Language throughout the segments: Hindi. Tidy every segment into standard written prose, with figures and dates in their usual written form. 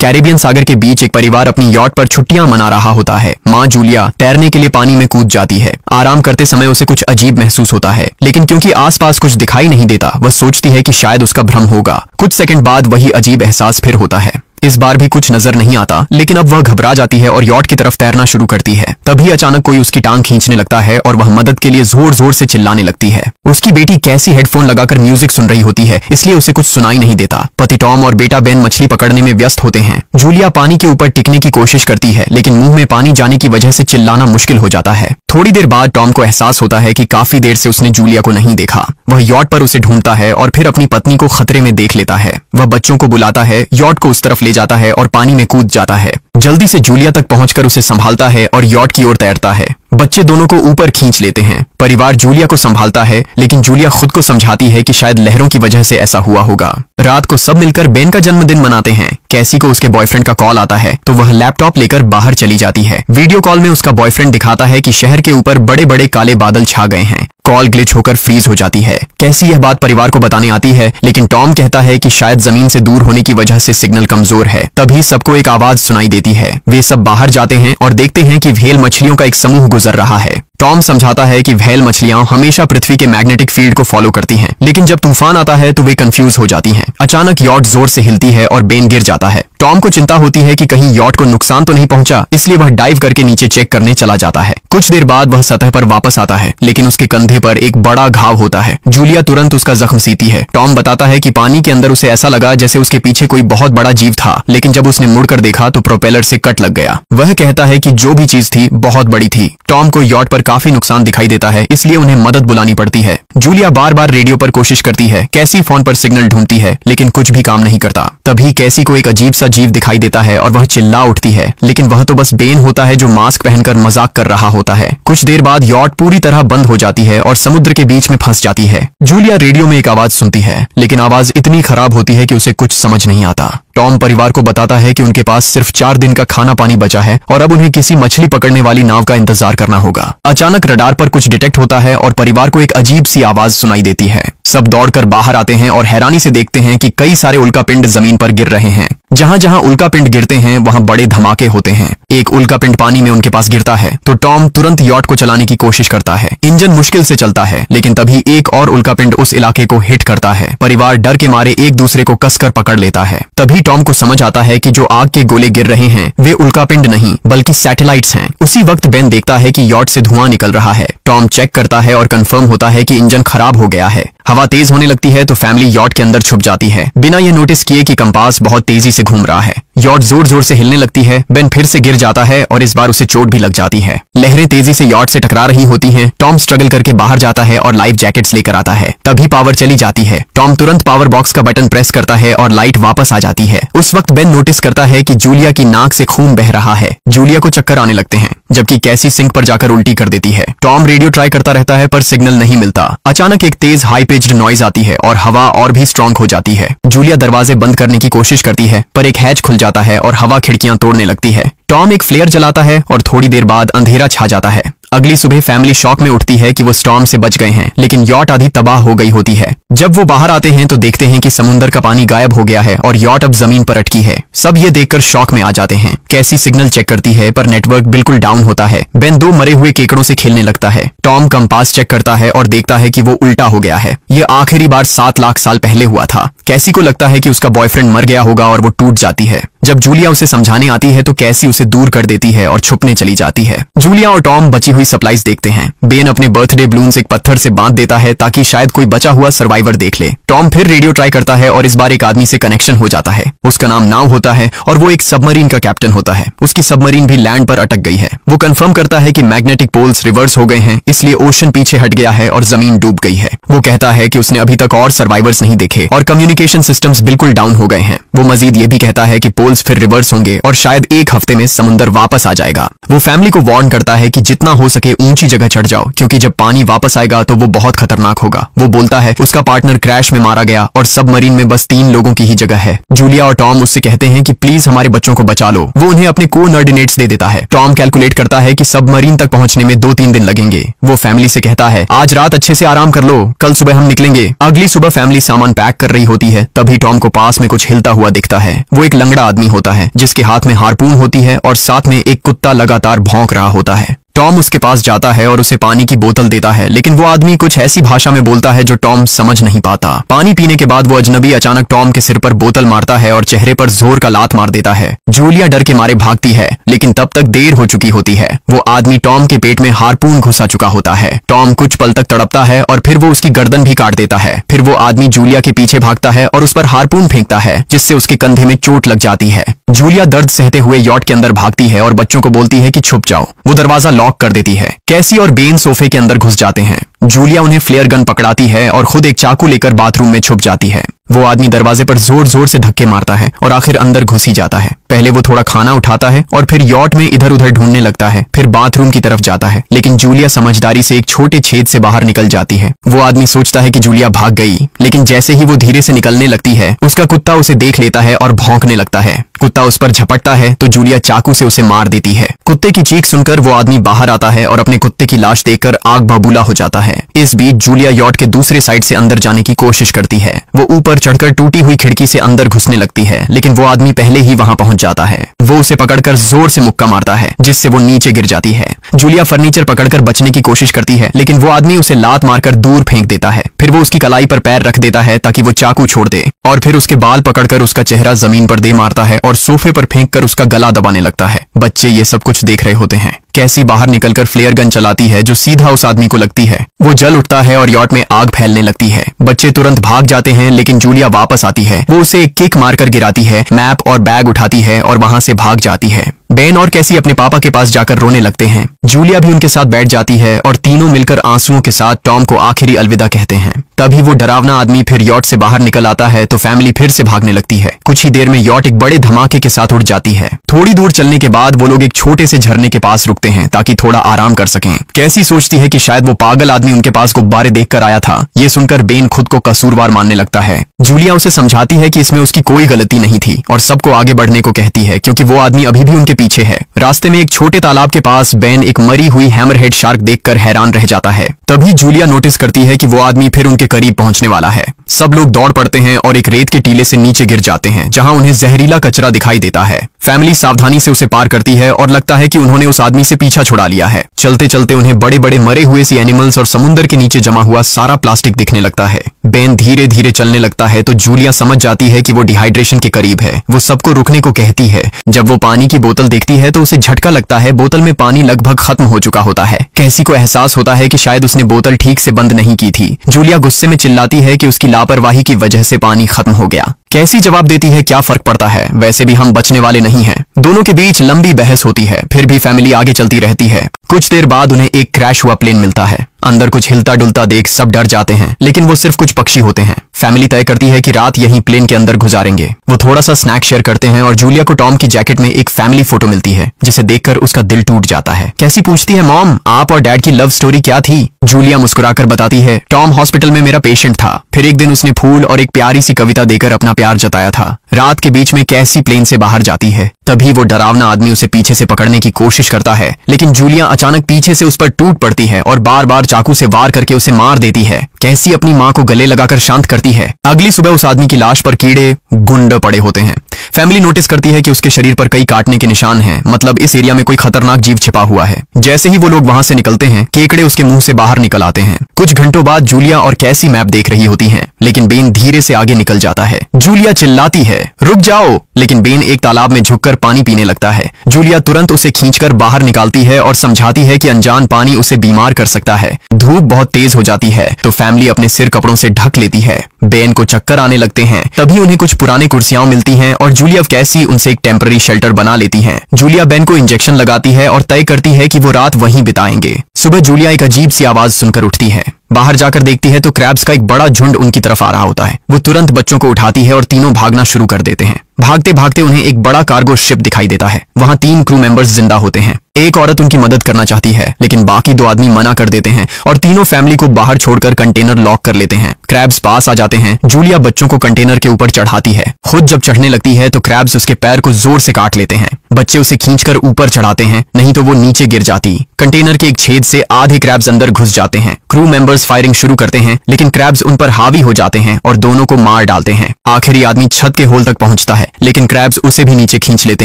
कैरेबियन सागर के बीच एक परिवार अपनी यॉट पर छुट्टियां मना रहा होता है। माँ जूलिया तैरने के लिए पानी में कूद जाती है। आराम करते समय उसे कुछ अजीब महसूस होता है, लेकिन क्योंकि आसपास कुछ दिखाई नहीं देता, वह सोचती है कि शायद उसका भ्रम होगा। कुछ सेकंड बाद वही अजीब एहसास फिर होता है। इस बार भी कुछ नजर नहीं आता, लेकिन अब वह घबरा जाती है और यॉट की तरफ तैरना शुरू करती है। तभी अचानक कोई उसकी टांग खींचने लगता है और वह मदद के लिए जोर जोर से चिल्लाने लगती है। उसकी बेटी कैसी हेडफोन लगाकर म्यूजिक सुन रही होती है, इसलिए उसे कुछ सुनाई नहीं देता। पति टॉम और बेटा बेन मछली पकड़ने में व्यस्त होते हैं। जूलिया पानी के ऊपर टिकने की कोशिश करती है, लेकिन मुंह में पानी जाने की वजह से चिल्लाना मुश्किल हो जाता है। थोड़ी देर बाद टॉम को एहसास होता है कि काफी देर से उसने जूलिया को नहीं देखा। वह यॉट पर उसे ढूंढता है और फिर अपनी पत्नी को खतरे में देख लेता है। वह बच्चों को बुलाता है, यॉट को उस तरफ ले जाता है और पानी में कूद जाता है। जल्दी से जूलिया तक पहुंचकर उसे संभालता है और यॉट की ओर तैरता है। बच्चे दोनों को ऊपर खींच लेते हैं। परिवार जूलिया को संभालता है, लेकिन जूलिया खुद को समझाती है कि शायद लहरों की वजह से ऐसा हुआ होगा। रात को सब मिलकर बेन का जन्मदिन मनाते हैं। कैसी को उसके बॉयफ्रेंड का कॉल आता है, तो वह लैपटॉप लेकर बाहर चली जाती है। वीडियो कॉल में उसका बॉयफ्रेंड दिखाता है कि शहर के ऊपर बड़े बड़े काले बादल छा गए हैं। कॉल ग्लिच होकर फ्रीज हो जाती है। कैसी यह बात परिवार को बताने आती है, लेकिन टॉम कहता है कि शायद जमीन से दूर होने की वजह से सिग्नल कमजोर है। तभी सबको एक आवाज सुनाई देती है। वे सब बाहर जाते हैं और देखते हैं कि व्हेल मछलियों का एक समूह गुजर रहा है। टॉम समझाता है कि व्हेल मछलियां हमेशा पृथ्वी के मैग्नेटिक फील्ड को फॉलो करती हैं, लेकिन जब तूफान आता है तो वे कंफ्यूज हो जाती हैं। अचानक यॉट जोर से हिलती है और बेन गिर जाता है। टॉम को चिंता होती है कि कहीं यॉट को नुकसान तो नहीं पहुंचा, इसलिए वह डाइव करके नीचे चेक करने चला जाता है। कुछ देर बाद वह सतह पर वापस आता है, लेकिन उसके कंधे पर एक बड़ा घाव होता है। जूलिया तुरंत उसका जख्म सीती है। टॉम बताता है कि पानी के अंदर उसे ऐसा लगा जैसे उसके पीछे कोई बहुत बड़ा जीव था, लेकिन जब उसने मुड़कर देखा तो प्रोपेलर से कट लग गया। वह कहता है कि जो भी चीज थी बहुत बड़ी थी। टॉम को यॉट पर काफी नुकसान दिखाई देता है, इसलिए उन्हें मदद बुलानी पड़ती है। जूलिया बार बार रेडियो पर कोशिश करती है। कैसी फोन पर सिग्नल ढूंढती है, लेकिन कुछ भी काम नहीं करता। तभी कैसी को एक अजीब सा जीव दिखाई देता है और वह चिल्ला उठती है, लेकिन वह तो बस बेन होता है जो मास्क पहनकर मजाक कर रहा होता है। कुछ देर बाद यॉट पूरी तरह बंद हो जाती है और समुद्र के बीच में फंस जाती है। जूलिया रेडियो में एक आवाज सुनती है, लेकिन आवाज इतनी खराब होती है कि उसे कुछ समझ नहीं आता। टॉम परिवार को बताता है कि उनके पास सिर्फ 4 दिन का खाना पानी बचा है और अब उन्हें किसी मछली पकड़ने वाली नाव का इंतजार करना होगा। अचानक रडार पर कुछ डिटेक्ट होता है और परिवार को एक अजीब सी आवाज सुनाई देती है। सब दौड़कर बाहर आते हैं और हैरानी से देखते हैं कि कई सारे उल्कापिंड जमीन पर गिर रहे हैं। जहां जहां उल्कापिंड गिरते हैं वहां बड़े धमाके होते हैं। एक उल्कापिंड पानी में उनके पास गिरता है तो टॉम तुरंत यॉट को चलाने की कोशिश करता है। इंजन मुश्किल से चलता है, लेकिन तभी एक और उल्कापिंड उस इलाके को हिट करता है। परिवार डर के मारे एक दूसरे को कसकर पकड़ लेता है। तभी टॉम को समझ आता है कि जो आग के गोले गिर रहे हैं वे उल्कापिंड नहीं बल्कि सैटेलाइट्स हैं। उसी वक्त बेन देखता है कि यॉट से धुआं निकल रहा है। टॉम चेक करता है और कंफर्म होता है कि इंजन खराब हो गया है। हवा तेज होने लगती है तो फैमिली यॉट के अंदर छुप जाती है, बिना ये नोटिस किए कि कंपास बहुत तेजी से घूम रहा है। यॉट जोर जोर से हिलने लगती है। बेन फिर से गिर जाता है और इस बार उसे चोट भी लग जाती है। लहरें तेजी से यॉट से टकरा रही होती हैं। टॉम स्ट्रगल करके बाहर जाता है और लाइफ जैकेट्स लेकर आता है। तभी पावर चली जाती है। टॉम तुरंत पावर बॉक्स का बटन प्रेस करता है और लाइट वापस आ जाती है। उस वक्त बेन नोटिस करता है कि जूलिया की नाक से खून बह रहा है। जूलिया को चक्कर आने लगते हैं, जबकि कैसी सिंक पर जाकर उल्टी कर देती है। टॉम रेडियो ट्राई करता रहता है पर सिग्नल नहीं मिलता। अचानक एक तेज हाई पिच्ड नॉइज आती है और हवा और भी स्ट्रांग हो जाती है। जूलिया दरवाजे बंद करने की कोशिश करती है, पर एक हैच खुल जाता है और हवा खिड़कियां तोड़ने लगती है। टॉम एक फ्लेयर जलाता है और थोड़ी देर बाद अंधेरा छा जाता है। अगली सुबह फैमिली शॉक में उठती है कि वो स्टॉर्म से बच गए हैं, लेकिन यॉट आधी तबाह हो गई होती है। जब वो बाहर आते हैं तो देखते हैं कि समुद्र का पानी गायब हो गया है और यॉट अब जमीन पर अटकी है। सब ये देखकर शॉक में आ जाते हैं। कैसी सिग्नल चेक करती है पर नेटवर्क बिल्कुल डाउन होता है। बेन 2 मरे हुए केकड़ों से खेलने लगता है। टॉम कंपास चेक करता है और देखता है कि वो उल्टा हो गया है। ये आखिरी बार 7 लाख साल पहले हुआ था। कैसी को लगता है कि उसका बॉयफ्रेंड मर गया होगा और वो टूट जाती है। जब जूलिया उसे समझाने आती है तो कैसी उसे दूर कर देती है और छुपने चली जाती है। जूलिया और टॉम बची हुई सप्लाईज देखते हैं। बेन अपने बर्थडे बलून्स एक पत्थर से बांध देता है ताकि शायद कोई बचा हुआ सर्वाइवर देख ले। टॉम फिर रेडियो ट्राई करता है और इस बार एक आदमी से कनेक्शन हो जाता है। उसका नाम नाव होता है और वो एक सबमरीन का कैप्टन होता है। उसकी सबमरीन भी लैंड पर अटक गई है। वो कंफर्म करता है कि मैग्नेटिक पोल्स रिवर्स हो गए हैं, इसलिए ओशन पीछे हट गया है और जमीन डूब गई है। वो कहता है कि उसने अभी तक और सर्वाइवर्स नहीं देखे और कम्युनिकेशन सिस्टम्स बिल्कुल डाउन हो गए हैं। वो मजीद ये भी कहता है कि पोल्स फिर रिवर्स होंगे और शायद एक हफ्ते में समुद्र वापस आ जाएगा। वो फैमिली को वार्न करता है कि जितना हो सके ऊंची जगह चढ़ जाओ, क्योंकि जब पानी वापस आएगा तो वो बहुत खतरनाक होगा। वो बोलता है उसका पार्टनर क्रैश में मारा गया और सबमरीन में बस 3 लोगों की ही जगह है। जूलिया और टॉम उससे कहते हैं कि प्लीज हमारे बच्चों को बचा लो। वो उन्हें अपने कोऑर्डिनेट्स दे देता है। टॉम कैलकुलेट करता है कि सबमरीन तक पहुंचने में 2-3 दिन लगेंगे। वो फैमिली से कहता है आज रात अच्छे से आराम कर लो, कल सुबह हम निकलेंगे। अगली सुबह फैमिली सामान पैक कर रही होती होती है तभी टॉम को पास में कुछ हिलता हुआ दिखता है। वो एक लंगड़ा आदमी होता है जिसके हाथ में हार्पून होती है और साथ में एक कुत्ता लगातार भौंक रहा होता है। टॉम उसके पास जाता है और उसे पानी की बोतल देता है, लेकिन वो आदमी कुछ ऐसी भाषा में बोलता है जो टॉम समझ नहीं पाता। पानी पीने के बाद वो अजनबी अचानक टॉम के सिर पर बोतल मारता है और चेहरे पर जोर का लात मार देता है। जूलिया डर के मारे भागती है, लेकिन तब तक देर हो चुकी होती है। वो आदमी टॉम के पेट में हार्पून घुसा चुका होता है। टॉम कुछ पल तक तड़पता है और फिर वो उसकी गर्दन भी काट देता है। फिर वो आदमी जूलिया के पीछे भागता है और उस पर हार्पून फेंकता है, जिससे उसके कंधे में चोट लग जाती है। जूलिया दर्द सहते हुए यॉट के अंदर भागती है और बच्चों को बोलती है कि छुप जाओ। वो दरवाजा लॉक कर देती है। कैसी और बेन सोफे के अंदर घुस जाते हैं। जूलिया उन्हें फ्लेयर गन पकड़ाती है और खुद एक चाकू लेकर बाथरूम में छुप जाती है। वो आदमी दरवाजे पर जोर जोर से धक्के मारता है और आखिर अंदर घुस ही जाता है। पहले वो थोड़ा खाना उठाता है और फिर यॉट में इधर उधर ढूंढने लगता है, फिर बाथरूम की तरफ जाता है, लेकिन जूलिया समझदारी से एक छोटे छेद से बाहर निकल जाती है। वो आदमी सोचता है कि जूलिया भाग गई, लेकिन जैसे ही वो धीरे से निकलने लगती है उसका कुत्ता उसे देख लेता है और भौंकने लगता है। कुत्ता उस पर झपटता है तो जूलिया चाकू से उसे मार देती है। कुत्ते की चीख सुनकर वो आदमी बाहर आता है और अपने कुत्ते की लाश देखकर आग बबूला हो जाता है। इस बीच जूलिया यॉट के दूसरे साइड से अंदर जाने की कोशिश करती है। वो ऊपर चढ़कर टूटी हुई खिड़की से अंदर घुसने लगती है, लेकिन वो आदमी पहले ही वहां पहुंच जाता है। वो उसे पकड़कर जोर से मुक्का मारता है, जिससे वो नीचे गिर जाती है। जूलिया फर्नीचर पकड़कर बचने की कोशिश करती है, लेकिन वो आदमी उसे लात मारकर दूर फेंक देता है। फिर वो उसकी कलाई पर पैर रख देता है ताकि वो चाकू छोड़ दे, और फिर उसके बाल पकड़कर उसका चेहरा जमीन पर दे मारता है और सोफे पर फेंककर उसका गला दबाने लगता है। बच्चे ये सब कुछ देख रहे होते हैं। कैसी बाहर निकलकर फ्लेयर गन चलाती है जो सीधा उस आदमी को लगती है। वो जल उठता है और यॉट में आग फैलने लगती है। बच्चे तुरंत भाग जाते हैं, लेकिन जूलिया वापस आती है। वो उसे एक किक मारकर गिराती है, मैप और बैग उठाती है और वहां से भाग जाती है। बेन और कैसी अपने पापा के पास जाकर रोने लगते हैं। जूलिया भी उनके साथ बैठ जाती है और तीनों मिलकर आंसुओं के साथ टॉम को आखिरी अलविदा कहते हैं। तभी वो डरावना आदमी फिर यॉट से बाहर निकल आता है तो फैमिली फिर से भागने लगती है। कुछ ही देर में यॉट एक बड़े धमाके के साथ उड़ जाती है। थोड़ी दूर चलने के बाद वो लोग एक छोटे से झरने के पास रुकते हैं ताकि थोड़ा आराम कर सकें। कैसी सोचती है कि शायद वो पागल आदमी उनके पास गुब्बारे देखकर आया था। ये सुनकर बेन खुद को कसूरवार मानने लगता है। जूलिया उसे समझाती है कि इसमें उसकी कोई गलती नहीं थी और सबको आगे बढ़ने को कहती है, क्योंकि वो आदमी अभी भी उनके पीछे है। रास्ते में एक छोटे तालाब के पास बेन एक मरी हुई हैमरहेड शार्क देखकर हैरान रह जाता है। तभी जूलिया नोटिस करती है कि वो आदमी फिर उनके करीब पहुंचने वाला है। सब लोग दौड़ पड़ते हैं और एक रेत के टीले से नीचे गिर जाते हैं, जहां उन्हें जहरीला कचरा दिखाई देता है। फैमिली सावधानी से उसे पार करती है और लगता है कि उन्होंने उस आदमी से पीछा छुड़ा लिया है। चलते चलते उन्हें बड़े बड़े मरे हुए सी एनिमल्स और समुद्र के नीचे जमा हुआ सारा प्लास्टिक दिखने लगता है। बेन धीरे धीरे चलने लगता है तो जूलिया समझ जाती है कि वो डिहाइड्रेशन के करीब है। वो सबको रुकने को कहती है। जब वो पानी की बोतल देखती है तो उसे झटका लगता है। बोतल में पानी लगभग खत्म हो चुका होता है। कैसी को एहसास होता है कि शायद उसने बोतल ठीक से बंद नहीं की थी। जूलिया गुस्से में चिल्लाती है कि उसकी लापरवाही की वजह से पानी खत्म हो गया। कैसी जवाब देती है, क्या फर्क पड़ता है, वैसे भी हम बचने वाले नहीं हैं। दोनों के बीच लंबी बहस होती है, फिर भी फैमिली आगे चलती रहती है। कुछ देर बाद उन्हें एक क्रैश हुआ प्लेन मिलता है। अंदर कुछ हिलता डुलता देख सब डर जाते हैं, लेकिन वो सिर्फ कुछ पक्षी होते हैं। फैमिली तय करती है कि रात यहीं प्लेन के अंदर गुजारेंगे। वो थोड़ा सा स्नैक शेयर करते हैं और जूलिया को टॉम की जैकेट में एक फैमिली फोटो मिलती है, जिसे देखकर उसका दिल टूट जाता है। कैसी पूछती है, मॉम आप और डैड की लव स्टोरी क्या थी? जूलिया मुस्कुराकर बताती है, टॉम हॉस्पिटल में मेरा पेशेंट था। फिर एक दिन उसने फूल और एक प्यारी सी कविता देकर अपना प्यार जताया था। रात के बीच में कैसी प्लेन से बाहर जाती है। तभी वो डरावना आदमी उसे पीछे से पकड़ने की कोशिश करता है, लेकिन जूलिया अचानक पीछे से उस पर टूट पड़ती है और बार बार चाकू से वार करके उसे मार देती है। कैसी अपनी माँ को गले लगाकर शांत करती है। अगली सुबह उस आदमी की लाश पर कीड़े गुंड पड़े होते हैं। फैमिली नोटिस करती है कि उसके शरीर पर कई काटने के निशान हैं, मतलब इस एरिया में कोई खतरनाक जीव छिपा हुआ है। जैसे ही वो लोग वहां से निकलते हैं, केकड़े उसके मुंह से बाहर निकल आते हैं। कुछ घंटों बाद जूलिया और कैसी मैप देख रही होती हैं, लेकिन बेन धीरे से आगे निकल जाता है। जूलिया चिल्लाती है, रुक जाओ, लेकिन बेन एक तालाब में झुककर पानी पीने लगता है। जूलिया तुरंत उसे खींचकर बाहर निकालती है और समझाती है कि अनजान पानी उसे बीमार कर सकता है। धूप बहुत तेज हो जाती है तो फैमिली अपने सिर कपड़ों से ढक लेती है। बेन को चक्कर आने लगते हैं। तभी उन्हें कुछ पुरानी कुर्सियां मिलती हैं और जूलिया कैसी उनसे एक टेम्पररी शेल्टर बना लेती हैं। जूलिया बेन को इंजेक्शन लगाती है और तय करती है कि वो रात वहीं बिताएंगे। सुबह जूलिया एक अजीब सी आवाज सुनकर उठती है। बाहर जाकर देखती है तो क्रैब्स का एक बड़ा झुंड उनकी तरफ आ रहा होता है। वो तुरंत बच्चों को उठाती है और तीनों भागना शुरू कर देते हैं। भागते भागते उन्हें एक बड़ा कार्गो शिप दिखाई देता है। वहां 3 क्रू मेंबर्स जिंदा होते हैं। एक औरत उनकी मदद करना चाहती है, लेकिन बाकी 2 आदमी मना कर देते हैं और तीनों फैमिली को बाहर छोड़कर कंटेनर लॉक कर लेते हैं। क्रैब्स पास आ जाते हैं। जूलिया बच्चों को कंटेनर के ऊपर चढ़ाती है। खुद जब चढ़ने लगती है तो क्रैब्स उसके पैर को जोर से काट लेते हैं। बच्चे उसे खींचकर ऊपर चढ़ाते हैं, नहीं तो वो नीचे गिर जाती। कंटेनर के एक छेद से आधे क्रैब्स अंदर घुस जाते हैं। क्रू मेंबर्स सर्वाइवर्स फायरिंग शुरू करते हैं, लेकिन क्रैब्स उन पर हावी हो जाते हैं और दोनों को मार डालते हैं। आखिरी आदमी छत के होल तक पहुंचता है, लेकिन क्रैब्स उसे भी नीचे खींच लेते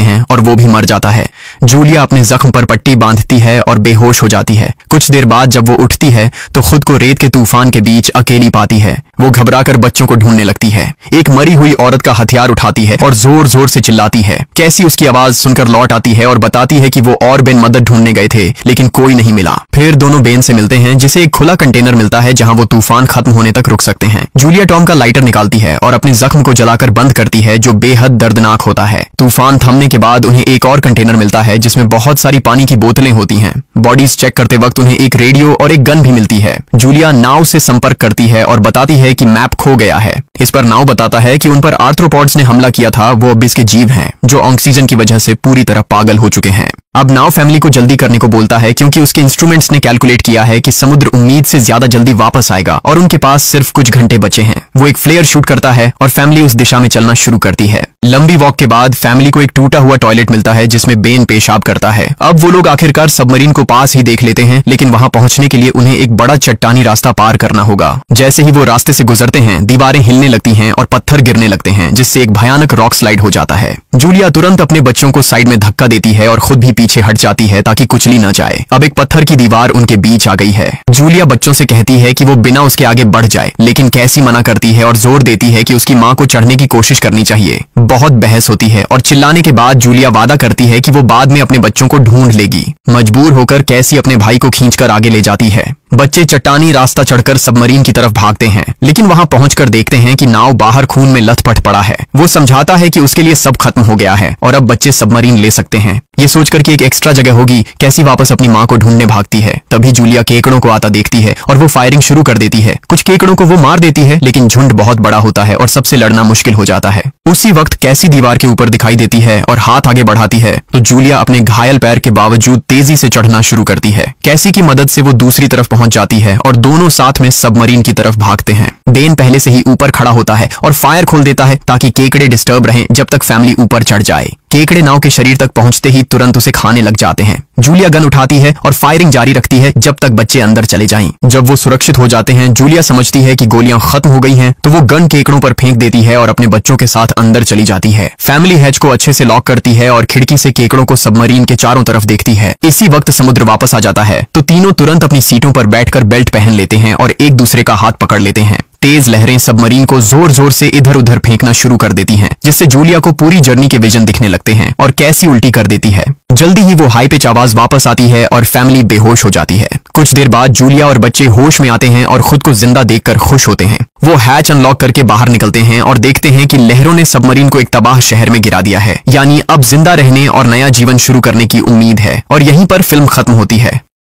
हैं और वो भी मर जाता है। जूलिया अपने जख्म पर पट्टी बांधती है और बेहोश हो जाती है। कुछ देर बाद जब वो उठती है तो खुद को रेत के तूफान के बीच अकेली पाती है। वो घबराकर बच्चों को ढूंढने लगती है। एक मरी हुई औरत का हथियार उठाती है और जोर जोर से चिल्लाती है। कैसी उसकी आवाज सुनकर लौट आती है और बताती है कि वो और बेन मदद ढूंढने गए थे, लेकिन कोई नहीं मिला। फिर दोनों बेन से मिलते हैं, जिसे एक खुला कंटेनर मिलता है जहां वो तूफान खत्म होने तक रुक सकते हैं। जूलिया टॉम का लाइटर निकालती है और अपने जख्म को जलाकर बंद करती है, जो बेहद दर्दनाक होता है। तूफान थमने के बाद उन्हें एक और कंटेनर मिलता है जिसमें बहुत सारी पानी की बोतलें होती हैं। बॉडीज चेक करते वक्त उन्हें एक रेडियो और एक गन भी मिलती है। जूलिया नाव से संपर्क करती है और बताती है कि मैप खो गया है। इस पर नाव बताता है कि उन पर आर्थ्रोपॉड्स ने हमला किया था, वो अब इसके जीव हैं, जो ऑक्सीजन की वजह से पूरी तरह पागल हो चुके हैं। अब नाव फैमिली को जल्दी करने को बोलता है, क्योंकि उसके इंस्ट्रूमेंट्स ने कैलकुलेट किया है कि समुद्र उम्मीद से ज्यादा जल्दी वापस आएगा और उनके पास सिर्फ कुछ घंटे बचे हैं। वो एक फ्लेयर शूट करता है और फैमिली उस दिशा में चलना शुरू करती है। लंबी वॉक के बाद फैमिली को एक टूटा हुआ टॉयलेट मिलता है जिसमें बेन पेशाब करता है। अब वो लोग आखिरकार सबमरीन को पास ही देख लेते हैं, लेकिन वहां पहुंचने के लिए उन्हें एक बड़ा चट्टानी रास्ता पार करना होगा। जैसे ही वो रास्ते से गुजरते हैं, दीवारें हिलने लगती हैं और पत्थर गिरने लगते हैं, जिससे एक भयानक रॉक स्लाइड हो जाता है। जूलिया तुरंत अपने बच्चों को साइड में धक्का देती है और खुद भी पीछे हट जाती है ताकि कुचली न जाए। अब एक पत्थर की दीवार उनके बीच आ गई है। जूलिया बच्चों से कहती है कि वो बिना उसके आगे बढ़ जाए, लेकिन कैसी मना करती है और जोर देती है कि उसकी माँ को चढ़ने की कोशिश करनी चाहिए। बहुत बहस होती है और चिल्लाने के बाद जूलिया वादा करती है कि वो बाद में अपने बच्चों को ढूंढ लेगी। मजबूर होकर कैसी अपने भाई को खींचकर आगे ले जाती है। बच्चे चट्टानी रास्ता चढ़कर सबमरीन की तरफ भागते हैं, लेकिन वहां पहुंचकर देखते हैं कि नाव बाहर खून में लथपथ पड़ा है। वो समझाता है कि उसके लिए सब खत्म हो गया है और अब बच्चे सबमरीन ले सकते हैं। ये सोचकर कि एक एक्स्ट्रा जगह होगी, कैसी वापस अपनी माँ को ढूंढने भागती है। तभी जूलिया केकड़ों को आता देखती है और वो फायरिंग शुरू कर देती है। कुछ केकड़ों को वो मार देती है, लेकिन झुंड बहुत बड़ा होता है और सबसे लड़ना मुश्किल हो जाता है। उसी वक्त कैसी दीवार के ऊपर दिखाई देती है और हाथ आगे बढ़ाती है तो जूलिया अपने घायल पैर के बावजूद तेजी से चढ़ना शुरू करती है। कैसी की मदद से वो दूसरी तरफ पहुंच जाती है और दोनों साथ में सबमरीन की तरफ भागते हैं। बेन पहले से ही ऊपर खड़ा होता है और फायर खोल देता है ताकि केकड़े डिस्टर्ब रहें जब तक फैमिली ऊपर चढ़ जाए। केकड़े नाव के शरीर तक पहुंचते ही तुरंत उसे खाने लग जाते हैं। जूलिया गन उठाती है और फायरिंग जारी रखती है जब तक बच्चे अंदर चले जाएं। जब वो सुरक्षित हो जाते हैं, जूलिया समझती है कि गोलियां खत्म हो गई हैं, तो वो गन केकड़ों पर फेंक देती है और अपने बच्चों के साथ अंदर चली जाती है। फैमिली हैच को अच्छे से लॉक करती है और खिड़की से केकड़ों को सबमरीन के चारों तरफ देखती है। इसी वक्त समुद्र वापस आ जाता है तो तीनों तुरंत अपनी सीटों पर बैठकर बेल्ट पहन लेते हैं और एक दूसरे का हाथ पकड़ लेते हैं। तेज लहरें सबमरीन को जोर जोर से इधर उधर फेंकना शुरू कर देती हैं, जिससे जूलिया को पूरी जर्नी के विजन दिखने लगते हैं और कैसी उल्टी कर देती है। जल्दी ही वो हाई पिच आवाज वापस आती है और फैमिली बेहोश हो जाती है। कुछ देर बाद जूलिया और बच्चे होश में आते हैं और खुद को जिंदा देखकर खुश होते हैं। वो हैच अनलॉक करके बाहर निकलते हैं और देखते हैं कि लहरों ने सबमरीन को एक तबाह शहर में गिरा दिया है। यानी अब जिंदा रहने और नया जीवन शुरू करने की उम्मीद है। और यहीं पर फिल्म खत्म होती है।